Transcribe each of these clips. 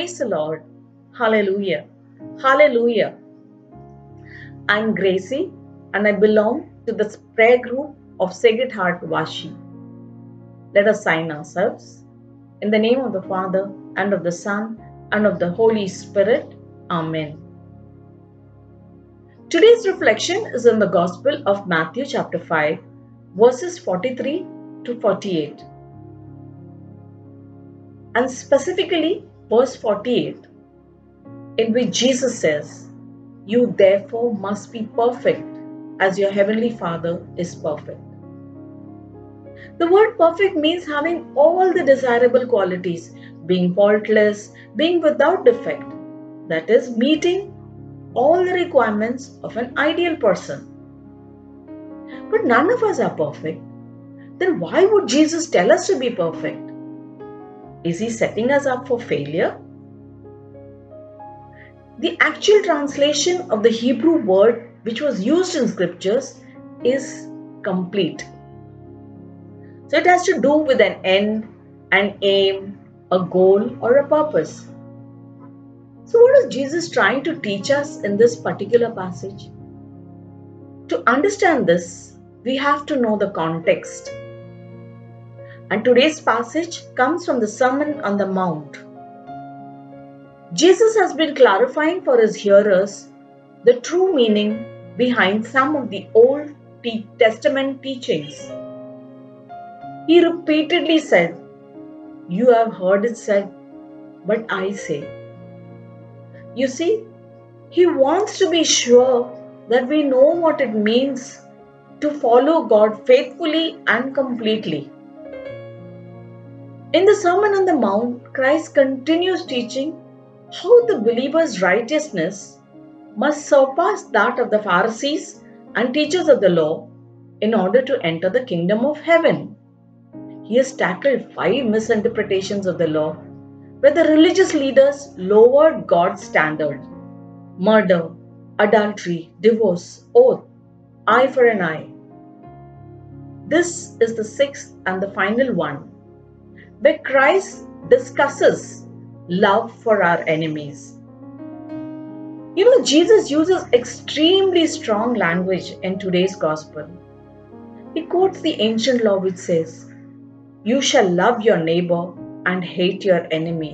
Praise the Lord. Hallelujah. Hallelujah. I'm Gracie and I belong to the prayer group of Sacred Heart Vashi. Let us sign ourselves. In the name of the Father and of the Son and of the Holy Spirit. Amen. Today's reflection is in the Gospel of Matthew chapter 5, verses 43 to 48. And specifically verse 48, in which Jesus says, "You therefore must be perfect as your heavenly Father is perfect." The word perfect means having all the desirable qualities, being faultless, being without defect, that is, meeting all the requirements of an ideal person. But none of us are perfect. Then why would Jesus tell us to be perfect? Is he setting us up for failure? The actual translation of the Hebrew word which was used in scriptures is complete. So it has to do with an end, an aim, a goal, or a purpose. So what is Jesus trying to teach us in this particular passage? To understand this, we have to know the context. And today's passage comes from the Sermon on the Mount. Jesus has been clarifying for his hearers the true meaning behind some of the Old Testament teachings. He repeatedly said, "You have heard it said, but I say." You see, he wants to be sure that we know what it means to follow God faithfully and completely. In the Sermon on the Mount, Christ continues teaching how the believer's righteousness must surpass that of the Pharisees and teachers of the law in order to enter the kingdom of heaven. He has tackled 5 misinterpretations of the law where the religious leaders lowered God's standard: murder, adultery, divorce, oath, eye for an eye. This is the 6th and the final one, where Christ discusses love for our enemies. Jesus uses extremely strong language in today's gospel. He quotes the ancient law which says, "You shall love your neighbor and hate your enemy."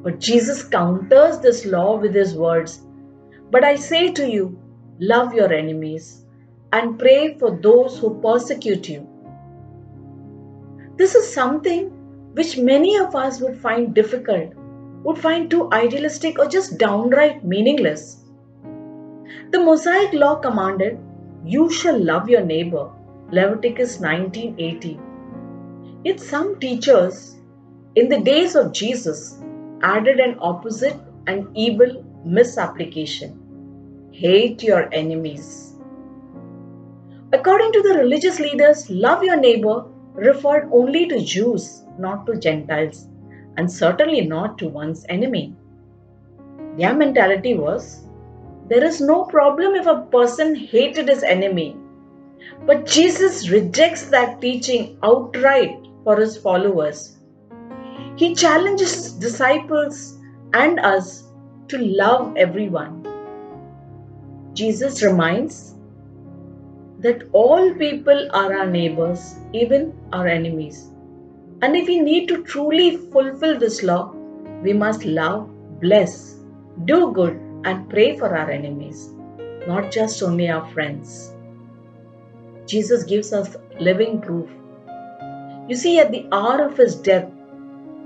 But Jesus counters this law with his words, "But I say to you, love your enemies and pray for those who persecute you." This is something which many of us would find difficult, would find too idealistic or just downright meaningless. The Mosaic law commanded, "You shall love your neighbor," Leviticus 19:18. Yet some teachers in the days of Jesus added an opposite and evil misapplication: hate your enemies. According to the religious leaders, love your neighbor referred only to Jews, not to Gentiles, and certainly not to one's enemy. Their mentality was, there is no problem if a person hated his enemy. But Jesus rejects that teaching outright for his followers. He challenges his disciples and us to love everyone. Jesus reminds that all people are our neighbors, even our enemies. And if we need to truly fulfill this law, we must love, bless, do good, and pray for our enemies, not just only our friends. Jesus gives us living proof. You see, at the hour of his death,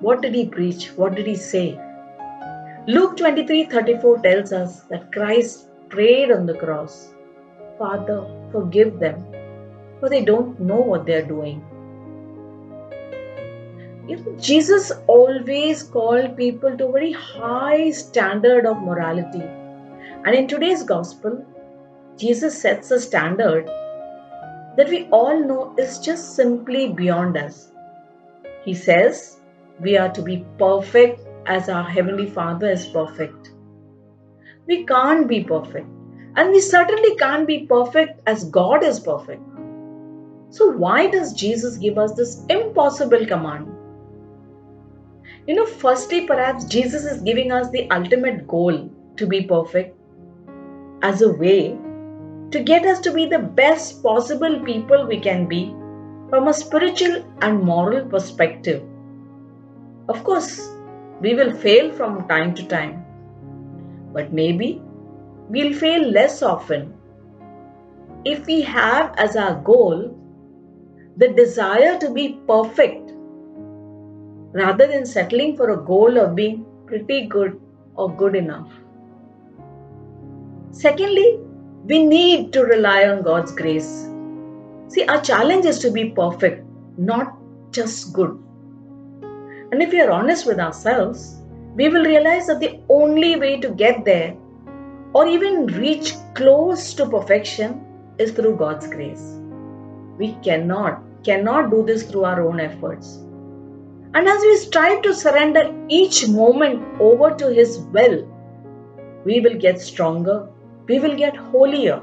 what did he preach? What did he say? Luke 23:34 tells us that Christ prayed on the cross, "Father, forgive them, for they don't know what they are doing." Jesus always called people to a very high standard of morality. And in today's gospel, Jesus sets a standard that we all know is just simply beyond us. He says we are to be perfect as our Heavenly Father is perfect. We can't be perfect, and we certainly can't be perfect as God is perfect. So why does Jesus give us this impossible command? Firstly, perhaps Jesus is giving us the ultimate goal to be perfect as a way to get us to be the best possible people we can be from a spiritual and moral perspective. Of course, we will fail from time to time, but maybe we'll fail less often if we have as our goal the desire to be perfect rather than settling for a goal of being pretty good or good enough. Secondly, we need to rely on God's grace. See, our challenge is to be perfect, not just good. And if we are honest with ourselves, we will realize that the only way to get there or even reach close to perfection is through God's grace. We cannot do this through our own efforts. And as we strive to surrender each moment over to His will, we will get stronger, we will get holier,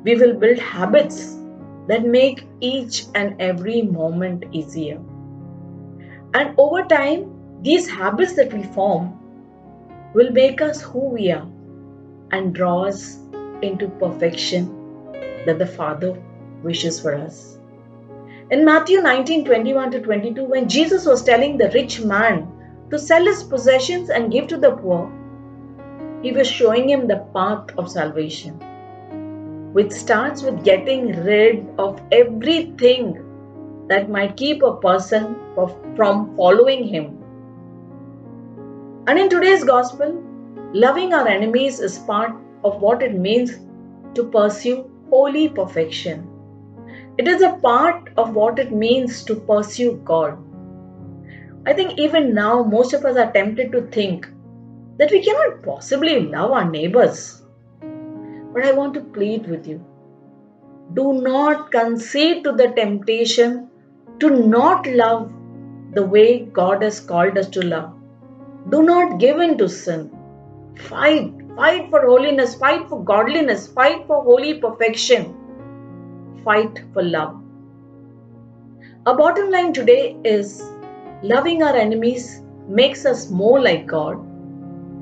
we will build habits that make each and every moment easier. And over time, these habits that we form will make us who we are and draw us into perfection that the Father wishes for us. In Matthew 19:21 to 22, when Jesus was telling the rich man to sell his possessions and give to the poor, He was showing him the path of salvation, which starts with getting rid of everything that might keep a person from following Him. And in today's gospel, loving our enemies is part of what it means to pursue holy perfection. It is a part of what it means to pursue God. I think even now, most of us are tempted to think that we cannot possibly love our neighbors. But I want to plead with you. Do not concede to the temptation to not love the way God has called us to love. Do not give in to sin. Fight for holiness, fight for godliness, fight for holy perfection, fight for love. Our bottom line today is loving our enemies makes us more like God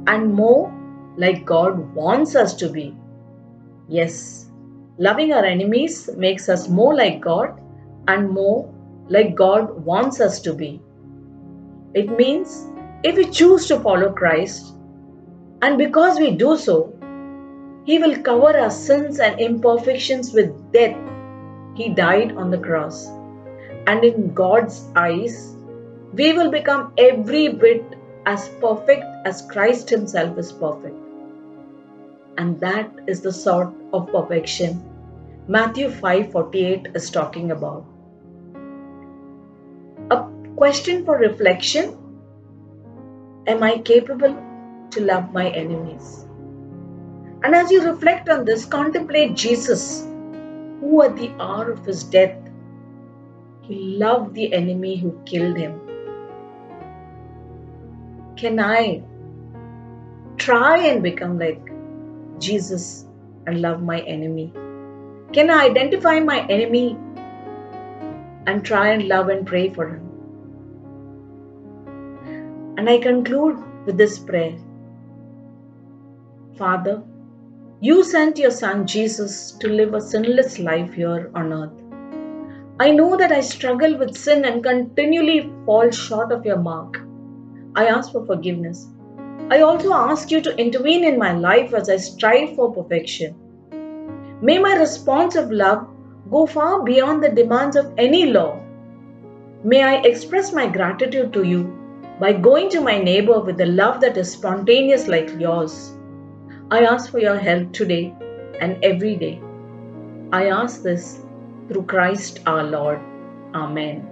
and more like God wants us to be. Yes, loving our enemies makes us more like God and more like God wants us to be. It means if we choose to follow Christ, and because we do so, He will cover our sins and imperfections with death. He died on the cross. And in God's eyes, we will become every bit as perfect as Christ Himself is perfect. And that is the sort of perfection Matthew 5:48 is talking about. A question for reflection: am I capable to love my enemies? And as you reflect on this, contemplate Jesus, who at the hour of His death, He loved the enemy who killed Him. Can I try and become like Jesus and love my enemy? Can I identify my enemy and try and love and pray for him? And I conclude with this prayer. Father, You sent Your Son Jesus to live a sinless life here on earth. I know that I struggle with sin and continually fall short of Your mark. I ask for forgiveness. I also ask You to intervene in my life as I strive for perfection. May my response of love go far beyond the demands of any law. May I express my gratitude to You by going to my neighbor with a love that is spontaneous like Yours. I ask for Your help today and every day. I ask this through Christ our Lord. Amen.